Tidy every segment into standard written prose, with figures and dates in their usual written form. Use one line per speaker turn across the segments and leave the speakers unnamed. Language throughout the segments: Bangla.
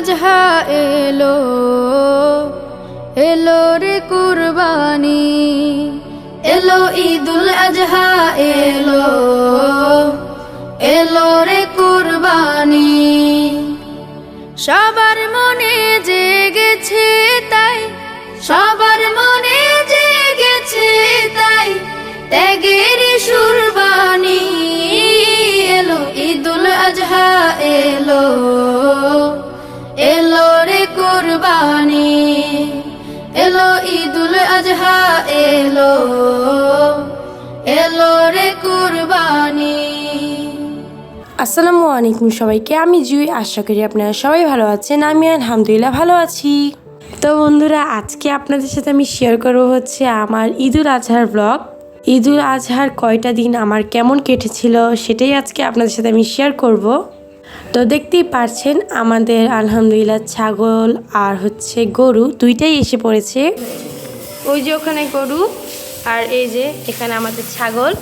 আজহা এলো এলো রে কুরবানি, এলো ঈদুল আজহা এলো এলো রে কুরবানি। সবার মনে জেগেছে তাই, সবার মনে জেগেছে তাই ত্যাগের সুরবানি। এলো ঈদুল আজহা এলো এলো রে কুরবানি, এলো ঈদুল আজহা এলো এলো রে কুরবানি।
আসসালামু আলাইকুম সবাইকে, আমি জুই। আশা করি আপনারা সবাই ভালো আছেন। আমি আলহামদুলিল্লাহ ভালো আছি। তো বন্ধুরা, আজকে আপনাদের সাথে আমি শেয়ার করবো হচ্ছে আমার ঈদুল আজহার ব্লগ। ঈদুল আজহার কয়টা দিন আমার কেমন কেটেছিল সেটাই আজকে আপনাদের সাথে আমি শেয়ার করব। তো দেখতেই পারছেন আমাদের আলহামদুলিল্লাহ ছাগল আর হচ্ছে গরু দুইটাই এসে পড়েছে। ওই যে ওখানে গরু আর এই যে এখানে আমাদের ছাগল।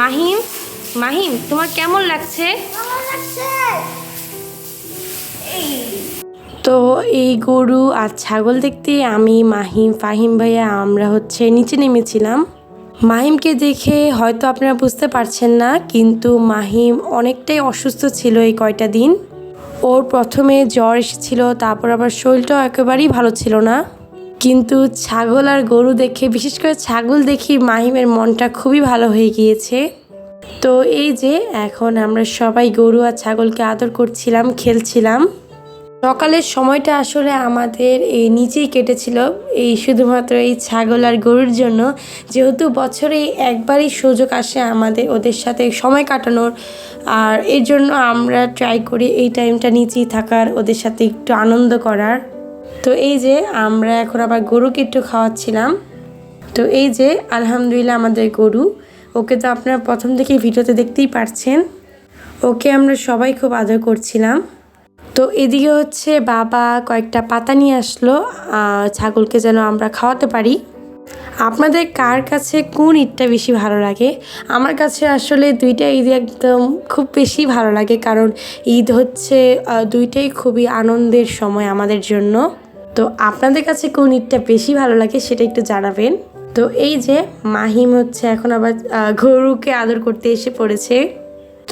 মাহিম, মাহিম তোমার কেমন লাগছে? তো এই গরু আর ছাগল দেখতে আমি, মাহিম, ফাহিম ভাইয়া আমরা হচ্ছে নিচে নেমেছিলাম। মাহিমকে দেখে হয়তো আপনারা বুঝতে পারছেন না, কিন্তু মাহিম অনেকটাই অসুস্থ ছিল এই কয়টা দিন। ওর প্রথমে জ্বর এসেছিল, তারপর আবার শরীরটাও একেবারেই ভালো ছিল না। কিন্তু ছাগল আর গরু দেখে, বিশেষ করে ছাগল দেখি মাহিমের মনটা খুবই ভালো হয়ে গিয়েছে। তো এই যে এখন আমরা সবাই গরু আর ছাগলকে আদর করছিলাম, খেলছিলাম। সকালের সময়টা আসলে আমাদের এই নিচেই কেটেছিল, এই শুধুমাত্র এই ছাগল আর গরুর জন্য। যেহেতু বছরে একবারই সুযোগ আসে আমাদের ওদের সাথে সময় কাটানোর, আর এর জন্য আমরা ট্রাই করি এই টাইমটা নিচেই থাকার, ওদের সাথে একটু আনন্দ করার। তো এই যে আমরা এখন আবার গরুকে একটু খাওয়াচ্ছিলাম। তো এই যে আলহামদুলিল্লাহ আমাদের গরু, ওকে তো আপনারা প্রথম থেকে ভিডিওতে দেখতেই পারছেন। ওকে আমরা সবাই খুব আদর করছিলাম। তো এদিকে হচ্ছে বাবা কয়েকটা পাতা নিয়ে আসলো ছাগলকে যেন আমরা খাওয়াতে পারি। আপনাদের কার কাছে কোন ঈদটা বেশি ভালো লাগে? আমার কাছে আসলে দুইটা ঈদ একদম খুব বেশি ভালো লাগে, কারণ ঈদ হচ্ছে দুইটাই খুবই আনন্দের সময় আমাদের জন্য। তো আপনাদের কাছে কোন ঈদটা বেশি ভালো লাগে সেটা একটু জানাবেন। তো এই যে মাহিম হচ্ছে এখন আবার গরুকে আদর করতে এসে পড়েছে।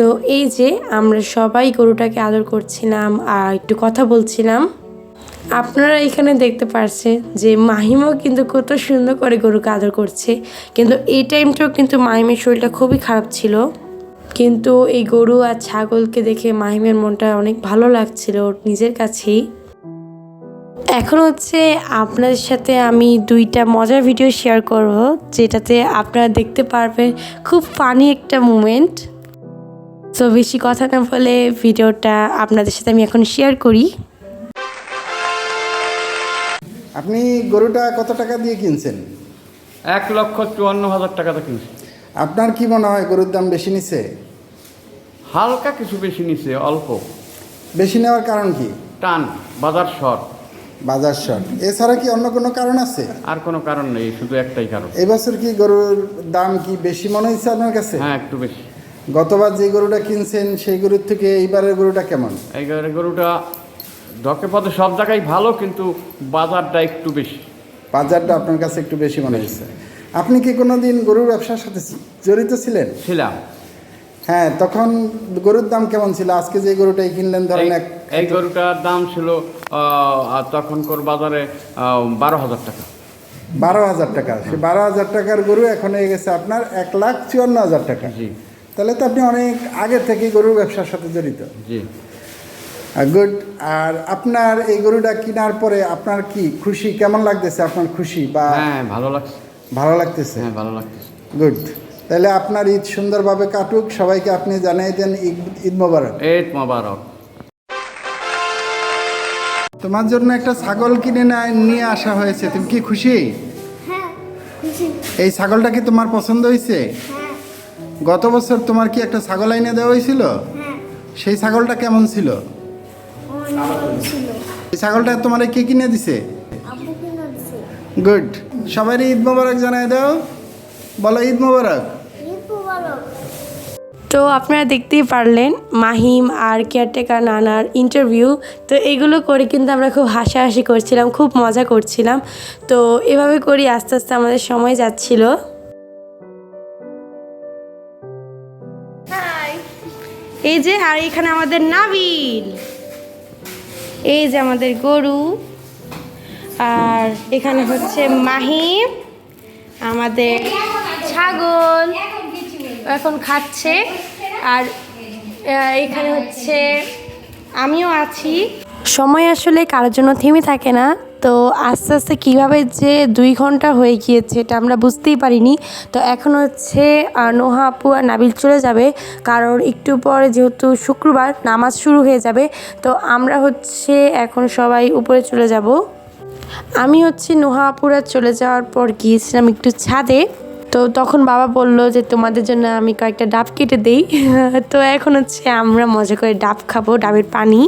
তো এই যে আমরা সবাই গরুটাকে আদর করছিলাম আর একটু কথা বলছিলাম। আপনারা এখানে দেখতে পাচ্ছেন যে মাহিমও কিন্তু কত সুন্দর করে গরুকে আদর করছে। কিন্তু এই টাইমটাও কিন্তু মাহিমের শরীরটা খুবই খারাপ ছিল, কিন্তু এই গরু আর ছাগলকে দেখে মাহিমের মনটা অনেক ভালো লাগছিল ওর নিজের কাছেই। এখন হচ্ছে আপনাদের সাথে আমি দুইটা মজার ভিডিও শেয়ার করব, যেটাতে আপনারা দেখতে পারবেন খুব ফানি একটা মুমেন্ট। তো বেশি কথা না বলে ভিডিওটা আপনাদের সাথে আমি এখন শেয়ার করি।
আপনি গরুটা কত টাকা দিয়ে কিনছেন?
1,54,000 টাকাতে কিনছি।
আপনার কি মনে হয় গরুর দাম বেশি নিছে?
হালকা কিছু বেশি নিছে, অল্প।
বেশি নেওয়ার কারণ কি?
টান, বাজার শর্ট।
বাজার শর্ট, এছাড়া কি অন্য কোনো কারণ আছে?
আর কোনো কারণ নেই, শুধু একটাই কারণ।
এবছর কি গরুর দাম কি বেশি মনে হয়েছে আপনার কাছে?
হ্যাঁ, একটু বেশি।
গতবার যে গরুটা কিনছেন সেই গরুর থেকে এইবারের গরুটা কেমন?
এইবারে গরুটা ধকে পথে সব জায়গায় ভালো, কিন্তু বাজারটা একটু বেশি।
বাজারটা আপনার কাছে একটু বেশি মনে হয়েছে। আপনি কি কোনো দিন গরুর ব্যবসার সাথে জড়িত ছিলেন?
ছিলাম।
হ্যাঁ, তখন গরুর দাম কেমন ছিল? আজকে যে গরুটাই কিনলেন ধরেন
এই গরুটার দাম ছিল তখনকার বাজারে 12,000 টাকা।
12,000 টাকা। সে 12,000 টাকার গরু এখন হয়ে গেছে আপনার 1,54,000 টাকা।
জি।
তাহলে তো আপনি অনেক আগে থেকেই গরুর ব্যবসার সাথে জড়িত।
জি।
গুড। আর আপনার এই গরুটা কেনার পরে আপনার কি খুশি, কেমন লাগতেছে? আপনার খুশি বা?
হ্যাঁ, ভালো লাগছে।
ভালো লাগতেছে।
হ্যাঁ, ভালো লাগতেছে।
গুড। তাহলে আপনার ঈদ সুন্দরভাবে কাটুক। সবাইকে আপনি জানিয়ে দেন ঈদ মোবারক।
ঈদ মোবারক।
তোমার জন্য একটা ছাগল কিনে নিয়ে আসা হয়েছে, তুমি কি খুশি?
হ্যাঁ, খুশি।
এই ছাগলটা কি তোমার পছন্দ হয়েছে?
হ্যাঁ,
গত বছর তোমার কি একটা ছাগল এনে দেওয়া হয়েছিল?
হ্যাঁ,
সেই ছাগলটা কেমন ছিল?
অনেক ভালো ছিল।
এই ছাগলটা তোমার কে কিনে দিছে?
আব্বু কিনে দিছে।
গুড। সবাই ঈদ মোবারক জানাই দাও, বলো ঈদ মোবারক।
ঈদ মোবারক।
তো আপনারা দেখতেই পারলেন মাহিম আর কেয়ারটেকার নানার ইন্টারভিউ। তো এগুলো করে কিন্তু আমরা খুব হাসাহাসি করছিলাম, খুব মজা করছিলাম। তো এভাবে করি আস্তে আস্তে আমাদের সময় যাচ্ছিল। এই যে, আর এখানে আমাদের নাবিল, এই যে আমাদের গরু, আর এখানে হচ্ছে মাহিম, আমাদের ছাগল এখন খাচ্ছে, আর এখানে হচ্ছে আমিও আছি। সময় আসলে কারোর জন্য থেমে থাকে না। তো আস্তে আস্তে কীভাবে যে 2 ঘন্টা হয়ে গিয়েছে এটা আমরা বুঝতেই পারিনি। তো এখন হচ্ছে নোহা আপু আর নাবিল চলে যাবে, কারণ একটু পরে যেহেতু শুক্রবার নামাজ শুরু হয়ে যাবে। তো আমরা হচ্ছে এখন সবাই উপরে চলে যাব। আমি হচ্ছে নোহা আপুরা চলে যাওয়ার পর গিয়েছিলাম একটু ছাদে। তো তখন বাবা বলল যে তোমাদের জন্য আমি কয়েকটা ডাব কেটে দেই। তো এখন হচ্ছে আমরা মজা করে ডাব খাবো, ডাবের পানি।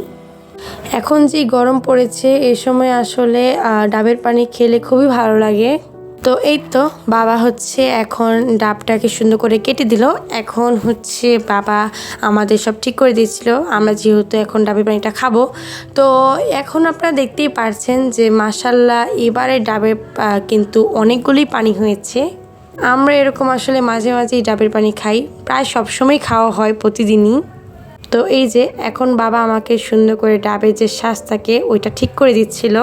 এখন যে গরম পড়েছে এই সময় আসলে ডাবের পানি খেলে খুবই ভালো লাগে। তো এই তো বাবা হচ্ছে এখন ডাবটাকে সুন্দর করে কেটে দিল। এখন হচ্ছে বাবা আমাদের সব ঠিক করে দিয়েছিল, আমরা যেহেতু এখন ডাবের পানিটা খাবো। তো এখন আপনারা দেখতেই পারছেন যে মাশাল্লাহ এবারে ডাবের কিন্তু অনেকগুলি পানি হয়েছে। আমরা এরকম আসলে মাঝে মাঝেই ডাবের পানি খাই, প্রায় সবসময় খাওয়া হয় প্রতিদিনই। তো এই যে এখন বাবা আমাকে সুন্দর করে ডাবের যে শ্বাস থাকে ওইটা ঠিক করে দিচ্ছিল।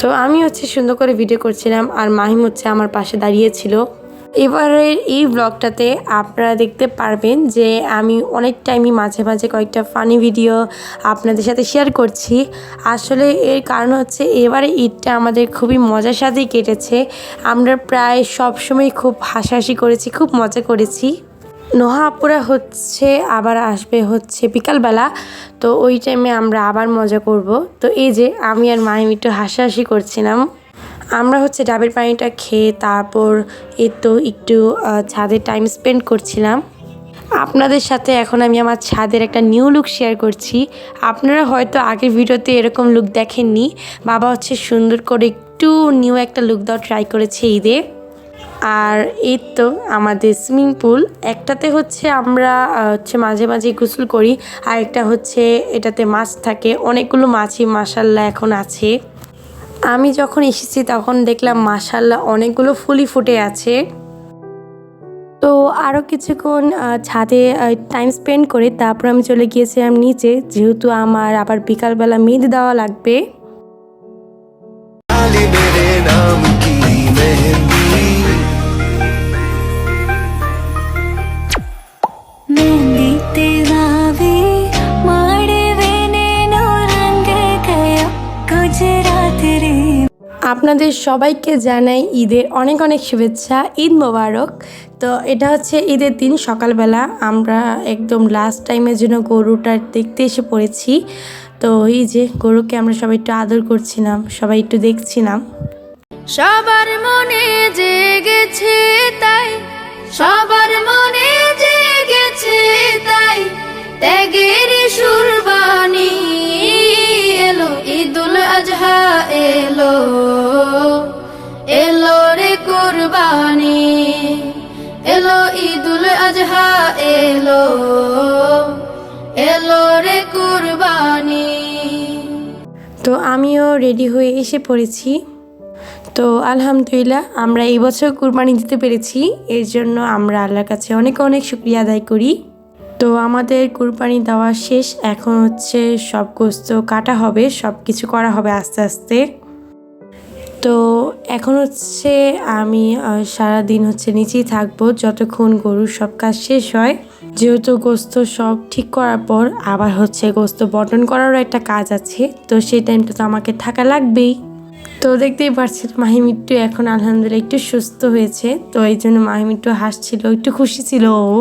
তো আমি হচ্ছে সুন্দর করে ভিডিও করছিলাম, আর মাহিম হচ্ছে আমার পাশে দাঁড়িয়েছিল। এবারের এই ব্লগটাতে আপনারা দেখতে পারবেন যে আমি অনেক টাইমই মাঝে মাঝে কয়েকটা ফানি ভিডিও আপনাদের সাথে শেয়ার করছি। আসলে এর কারণ হচ্ছে এবারে ঈদটা আমাদের খুবই মজার সাথেই কেটেছে। আমরা প্রায় সবসময় খুব হাসাহাসি করেছি, খুব মজা করেছি। নোহা আপুরা হচ্ছে আবার আসবে হচ্ছে বিকালবেলা, তো ওই টাইমে আমরা আবার মজা করব। তো এই যে আমি আর মাহিম একটু হাসাহাসি করছিলাম। আমরা হচ্ছে ডাবের পানিটা খেয়ে তারপর তো একটু ছাদে টাইম স্পেন্ড করছিলাম। আপনাদের সাথে এখন আমি আমার ছাদের একটা নিউ লুক শেয়ার করছি। আপনারা হয়তো আগের ভিডিওতে এরকম লুক দেখেননি। বাবা হচ্ছে সুন্দর করে একটু নিউ একটা লুক দেওয়া ট্রাই করেছে ঈদে। আর এই তো আমাদের সুইমিং পুল, একটাতে হচ্ছে আমরা হচ্ছে মাঝে মাঝে গোসল করি, আর একটা হচ্ছে এটাতে মাছ থাকে, অনেকগুলো মাছই মাশাল্লাহ এখন আছে। আমি যখন এসেছি তখন দেখলাম মাশাল্লাহ অনেকগুলো ফুলই ফুটে আছে। তো আরও কিছুক্ষণ ছাদে টাইম স্পেন্ড করে তারপর আমি চলে গিয়েছিলাম নিচে, যেহেতু আমার আবার বিকালবেলা মেহেদি দেওয়া লাগবে। আপনাদের সবাইকে জানাই ঈদের অনেক অনেক শুভেচ্ছা, ঈদ মোবারক। তো এটা হচ্ছে ঈদের দিন সকালবেলা আমরা একদম লাস্ট টাইমের জন্য গরুটা দেখতে এসে পড়েছি। তো এই যে গরুকে আমরা সবাই একটু আদর করছিলাম, সবাই একটু দেখছিলাম।
সবার মনে জেগেছে তাই, সবার মনে জেগেছে তাই, ত্যাগের সুরবানি এলো, ঈদুল আজহা এলো, এলো রে কুরবানি, এলো ঈদুল আজহা এলো, এলো রে কুরবানি।
তো আমিও রেডি হয়ে এসে পড়েছি। তো আলহামদুলিল্লাহ আমরা এই বছর কুরবানি দিতে পেরেছি, এর জন্য আমরা আল্লাহর কাছে অনেক অনেক শুকরিয়া আদায় করি। তো আমাদের কুরবানি দেওয়া শেষ, এখন হচ্ছে সব গোস্ত কাটা হবে, সব কিছু করা হবে আস্তে আস্তে। তো এখন হচ্ছে আমি সারাদিন হচ্ছে নিচেই থাকবো যতক্ষণ গরুর সব কাজ শেষ হয়, যেহেতু গোস্ত সব ঠিক করার পর আবার হচ্ছে গোস্ত বন্টন করারও একটা কাজ আছে, তো সেই টাইমটা তো আমাকে থাকা লাগবেই। তো দেখতেই পাচ্ছেন মাহিম একটু এখন আলহামদুলিল্লাহ একটু সুস্থ হয়েছে, তো এই জন্য মাহিম একটু হাসছিল, একটু খুশি ছিল ও।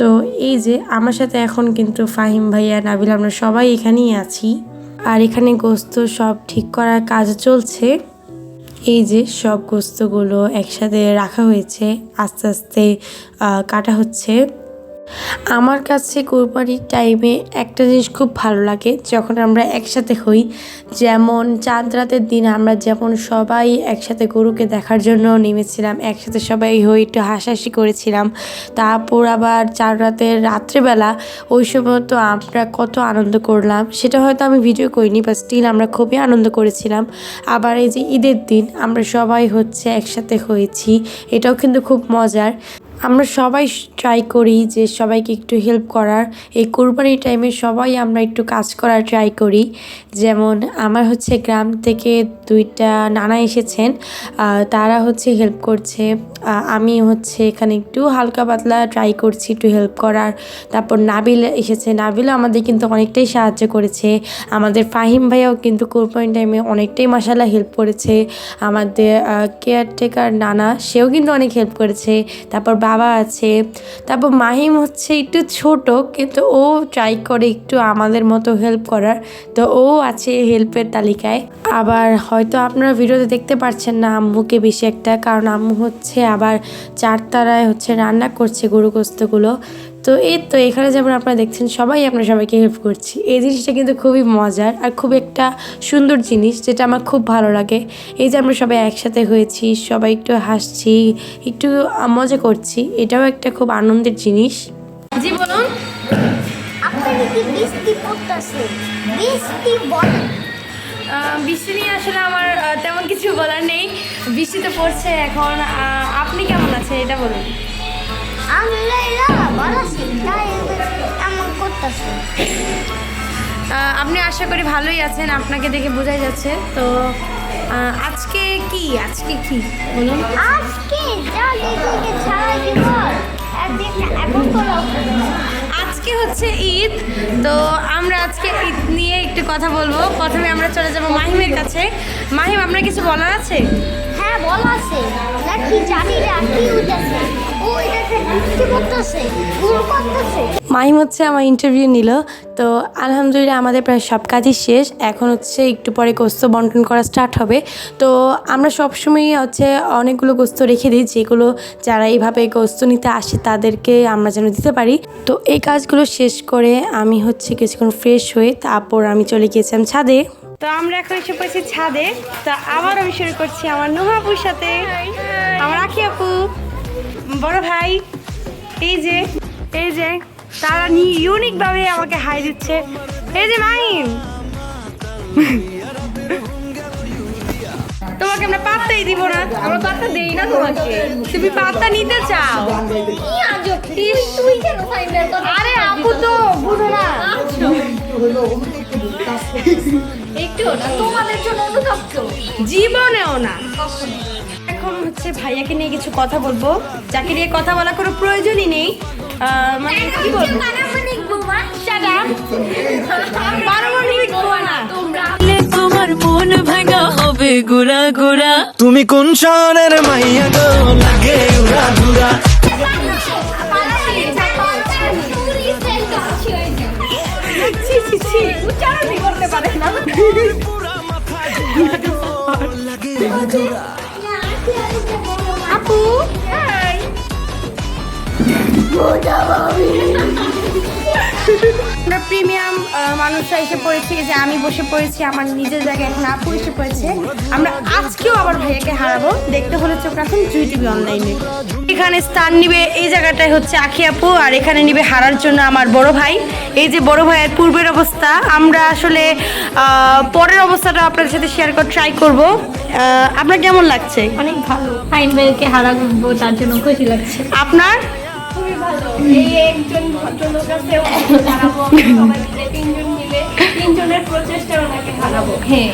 তো এই যে আমার সাথে এখন কিন্তু ফাহিম ভাইয়া, নাবিল, আমরা সবাই এখানেই আছি, আর এখানে গোস্ত সব ঠিক করার কাজ চলছে। এই যে সব গোস্তগুলো একসাথে রাখা হয়েছে, আস্তে আস্তে কাটা হচ্ছে। আমার কাছে কোরবানির টাইমে একটা জিনিস খুব ভালো লাগে যখন আমরা একসাথে হই। যেমন চাঁদ রাতের দিন আমরা যেমন সবাই একসাথে গরুকে দেখার জন্য নেমেছিলাম, একসাথে সবাই হই একটু হাসাহাসি করেছিলাম। তারপর আবার চাঁদ রাতের রাত্রেবেলা ওই সময় তো আমরা কত আনন্দ করলাম, সেটা হয়তো আমি ভিডিও করিনি, বা স্টিল আমরা খুবই আনন্দ করেছিলাম। আবার এই যে ঈদের দিন আমরা সবাই হচ্ছে একসাথে হয়েছি, এটাও কিন্তু খুব মজার। আমরা সবাই ট্রাই করি যে সবাইকে একটু হেল্প করার। এই কোরবানির টাইমে সবাই আমরা একটু কাজ করার ট্রাই করি। যেমন আমার হচ্ছে গ্রাম থেকে 2টা নানা এসেছেন, তারা হচ্ছে হেল্প করছে। আমি হচ্ছে এখানে একটু হালকা পাতলা ট্রাই করছি একটু হেল্প করার। তারপর নাবিল এসেছে, নাবিলও আমাদের কিন্তু অনেকটাই সাহায্য করেছে। আমাদের ফাহিম ভাইয়াও কিন্তু কোরবানির টাইমে অনেকটাই মাশাআল্লাহ হেল্প করেছে। আমাদের কেয়ারটেকার নানা, সেও কিন্তু অনেক হেল্প করেছে। তারপর বাবা আছে। তারপর মাহিম হচ্ছে একটু ছোট, কিন্তু ও ট্রাই করে একটু আমাদের মতো হেল্প করার, তো ও আছে হেল্পের তালিকায়। আবার হয়তো আপনারা ভিডিওতে দেখতে পাচ্ছেন না আম্মুকে বেশি একটা, কারণ আম্মু হচ্ছে আবার 4 তারায় হচ্ছে রান্না করছে গরু গোস্তগুলো। তো এই তো এখানে যেমন আপনারা দেখছেন সবাই আমরা সবাইকে হেল্প করছি, এই জিনিসটা কিন্তু খুবই মজার আর খুব একটা সুন্দর জিনিস, যেটা আমার খুব ভালো লাগে। এই যে আমরা সবাই একসাথে হয়েছি, সবাই একটু হাসছি, একটু মজা করছি, এটাও একটা খুব আনন্দের জিনিস।
জি বলুন।
আপনার কি বৃষ্টি পড়তেছে? বৃষ্টি বলে
বৃষ্টি নিয়ে আসলে আমার তেমন কিছু বলার নেই, বৃষ্টি তো পড়ছে এখন। আপনি কেমন আছেন এটা বলুন।
আল্লাহ বলাছি তাই এমন করতেছে।
আপনি আশা করি ভালোই আছেন, আপনাকে দেখে বোঝাই যাচ্ছে। তো আজকে কি বলুন।
আজকে যা লিখে ছাড়া দিব এখন তোলা
আজকে হচ্ছে ঈদ, তো আমরা আজকে ঈদ নিয়ে একটু কথা বলবো। প্রথমে আমরা চলে যাব মাহিমের কাছে। মাহিম, আপনার কিছু বলার আছে?
হ্যাঁ বলা আছে নাকি জানি না কি উঠেছে ও এটাতে বৃষ্টি পড়তেছে গুড় করতেছে।
মাহিম হচ্ছে আমার ইন্টারভিউ নিল, তো আলহামদুলিল্লাহ আমাদের প্রায় সব কাজই শেষ। এখন হচ্ছে একটু পরে গোস্ত বন্টন করা স্টার্ট হবে। তো আমরা সবসময়ই হচ্ছে অনেকগুলো গোস্ত রেখে দিই, যেগুলো যারা এইভাবে গোস্ত নিতে আসে তাদেরকে আমরা যেন দিতে পারি। তো এই কাজগুলো শেষ করে আমি হচ্ছে কিছুক্ষণ ফ্রেশ হয়ে তারপর আমি চলে গিয়েছিলাম ছাদে।
তো আমরা এখন এসে পড়েছি ছাদে। তো আবার আমি শুরু করছি আমার নুহা আপুর সাথে, আমার আখি আপু, বড় ভাই। এই যে তারা ইউনিক ভাবে আমাকে হাই দিচ্ছে। এই যে মাহিম, তোমাকে আমরা পাত্তাই দিব না। আমরা পাত্তা দেই না তোমাকে, তুমি পাত্তা নিতে চাও। আরে আপু তো বুঝো না, একটু না তোমাদের জন্য অনুতপ্ত, জীবনেও না। এখন হচ্ছে ভাইয়াকে নিয়ে কিছু কথা বলবো, যাকে নিয়ে কথা বলার কোনো প্রয়োজনই নেই। মানে কি বলবো, পারমাণবিক বোমা।
তোমার মন ভাঙা হবে গুড়া গুড়া।
তুমি কোন শহরের মাইয়া গো লাগে উড়া ঘুরা।
উচ্চারণই করতে পারে না। আপু আমরা প্রিমিয়াম মানুষরা এসে পড়েছি, যে আমি বসে পড়েছি আমার নিজের জায়গায়, এখন আপু এসে পড়েছে। আমরা আজকেও আবার ভাইয়াকে হারাবো, দেখতে হলে চোখ রাখুন জুই টিভি অনলাইনে। এখানে স্থান নিবে এই জায়গাটায় হচ্ছে আখি আপু, আর এখানে নিবে হারার জন্য আমার বড় ভাই। এই যে বড় ভাইয়ের পূর্বের অবস্থা, আমরা আসলে পরের অবস্থাটা আপনাদের সাথে শেয়ার করে ট্রাই করব। আপনার কেমন লাগছে?
অনেক ভালো, ফাইন ভাইকে হারাবো তার জন্য খুশি লাগছে।
আপনার?
এই একজন ভদ্রলোক আছে, হারাবো তিনজন মিলে, তিনজনের প্রচেষ্টা ওনাকে হারাবো। হ্যাঁ,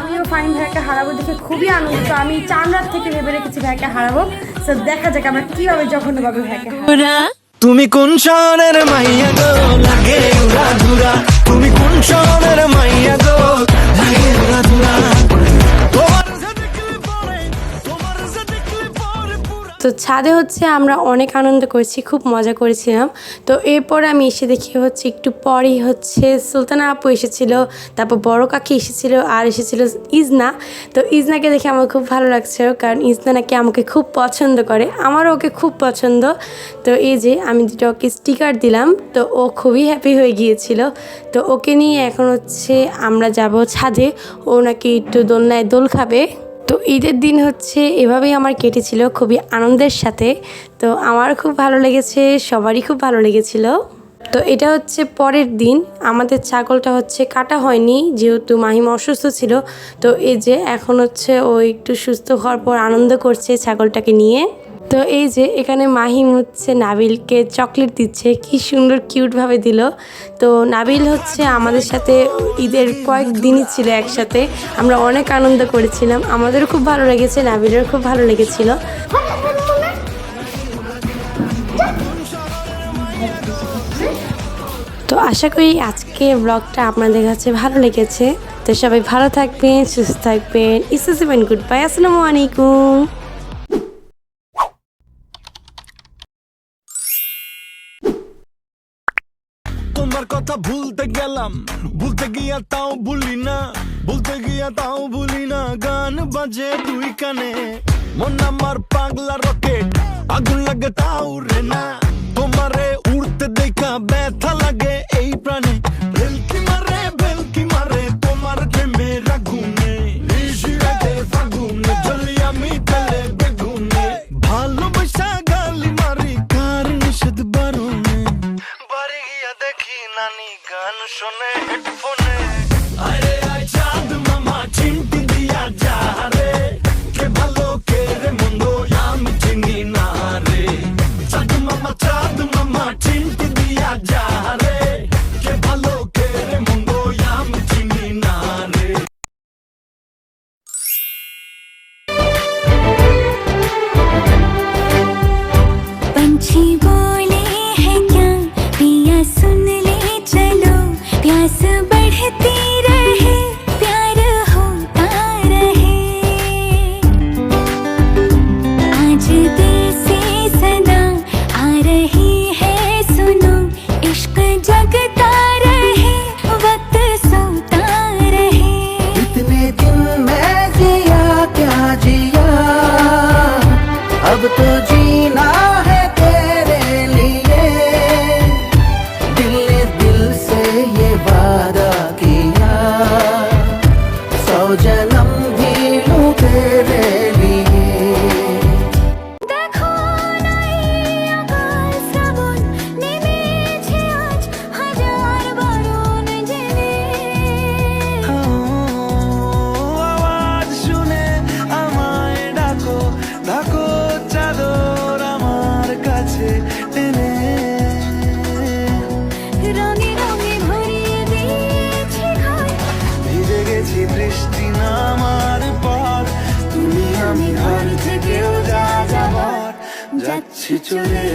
আমিও ফাইন ভাইয়াকে হারাবো দেখে খুবই আনন্দিত। আমি চার রাত থেকে ভেবে রেখেছি ভাইয়াকে হারাবো। তো দেখা যাক আমরা কিভাবে জঘন্যভাবে ভাইয়াকে হারাবো।
তুমি কোন শহরের মাইয়া গো লাগে উড়া ঘুরা। তুমি কোন শহরের মাইয়া গো লাগে উড়া ঘুরা।
তো ছাদে হচ্ছে আমরা অনেক আনন্দ করেছি, খুব মজা করেছিলাম। তো এরপর আমি এসে দেখি হচ্ছে একটু পরেই হচ্ছে সুলতানা আপু এসেছিল, তারপর বড় কাকি এসেছিল, আর এসেছিল ইজনা। তো ইজনাকে দেখে আমার খুব ভালো লাগছিল, কারণ ইজনা নাকি আমাকে খুব পছন্দ করে, আমারও ওকে খুব পছন্দ। তো এই যে আমি দুটো ওকে স্টিকার দিলাম, তো ও খুবই হ্যাপি হয়ে গিয়েছিল। তো ওকে নিয়ে এখন হচ্ছে আমরা যাব ছাদে, ও নাকি একটু দোলনায় দোল খাবে। তো ঈদের দিন হচ্ছে এভাবেই আমার কেটেছিল, খুবই আনন্দের সাথে। তো আমার খুব ভালো লেগেছে, সবারই খুব ভালো লেগেছিল। তো এটা হচ্ছে পরের দিন, আমাদের ছাগলটা হচ্ছে কাটা হয়নি যেহেতু মাহিম অসুস্থ ছিল। তো এই যে এখন হচ্ছে ও একটু সুস্থ হওয়ার পর আনন্দ করছে ছাগলটাকে নিয়ে। তো এই যে এখানে মাহিম হচ্ছে নাবিলকে চকলেট দিচ্ছে, কি সুন্দর কিউটভাবে দিল। তো নাবিল হচ্ছে আমাদের সাথে ঈদের কয়েকদিনই ছিল একসাথে, আমরা অনেক আনন্দ করেছিলাম, আমাদেরও খুব ভালো লেগেছে, নাবিলেরও খুব ভালো লেগেছিল। তো আশা করি আজকে ব্লগটা আপনাদের কাছে ভালো লেগেছে। তো সবাই ভালো থাকবেন, সুস্থ থাকবেন, ইসেন গুড বাই, আসসালামু আলাইকুম।
তোমার কথা ভুলতে গেলাম, ভুলতে গিয়া তাও ভুলি না, ভুলতে গিয়া তাও ভুলি না। গান বাজে দুই কানে, মন আমার পাগলা রকেট, আগুন লাগে তাও রে না। তোমারে উড়তে দেখা ব্যথা লাগে এই প্রাণে, ভেলকি মারে তোমার প্রেমে রাগুনে। নিশিরাতে ফাগুনে জ্বলি আমি তেলে বেগুনে, ভালোবাসা গালি মারি কার নিষেধ বারণে। বাড়ি গিয়া দেখি নানি গান শোনে হেডফোনে। আরে আয় চাঁদ মামা চিমটি দিয়া যা রে, কে ভালো কে রে মন্দ আমি চিনি না রে। চাঁদ মামা চিমটি দিয়া যা রে, কে ভালো কে রে মন্দ আমি চিনি না রে।
पंछी बोले हैं क्या पिया सुन ले चलो, प्यास बढ़ती रहे प्यार होता रहे। आज दिल से सदा आ रही है सुनो, इश्क जगता रहे वक्त सोता रहे।
इतने दिन मैं जिया क्या जिया, अब तो जीना है तेरे लिए। दिल ने दिल से ये वादा किया, 100 जन्म भी लूं तेरे लिए।
দেখো নাই আকাশ শ্রাবণ নেমেছে আজ হাজার বারণ জেনে।
আওয়াজ শুনে আমায় ডাকো, ডাকো চাদর আমার কাছে টেনে।
রঙে রঙে ভরিয়ে দিয়েছে ঘর,
ভিজে গেছি বৃষ্টি নামার পর, তুমি আমি ঘর থেকেও যা যাবার যাচ্ছি চলে।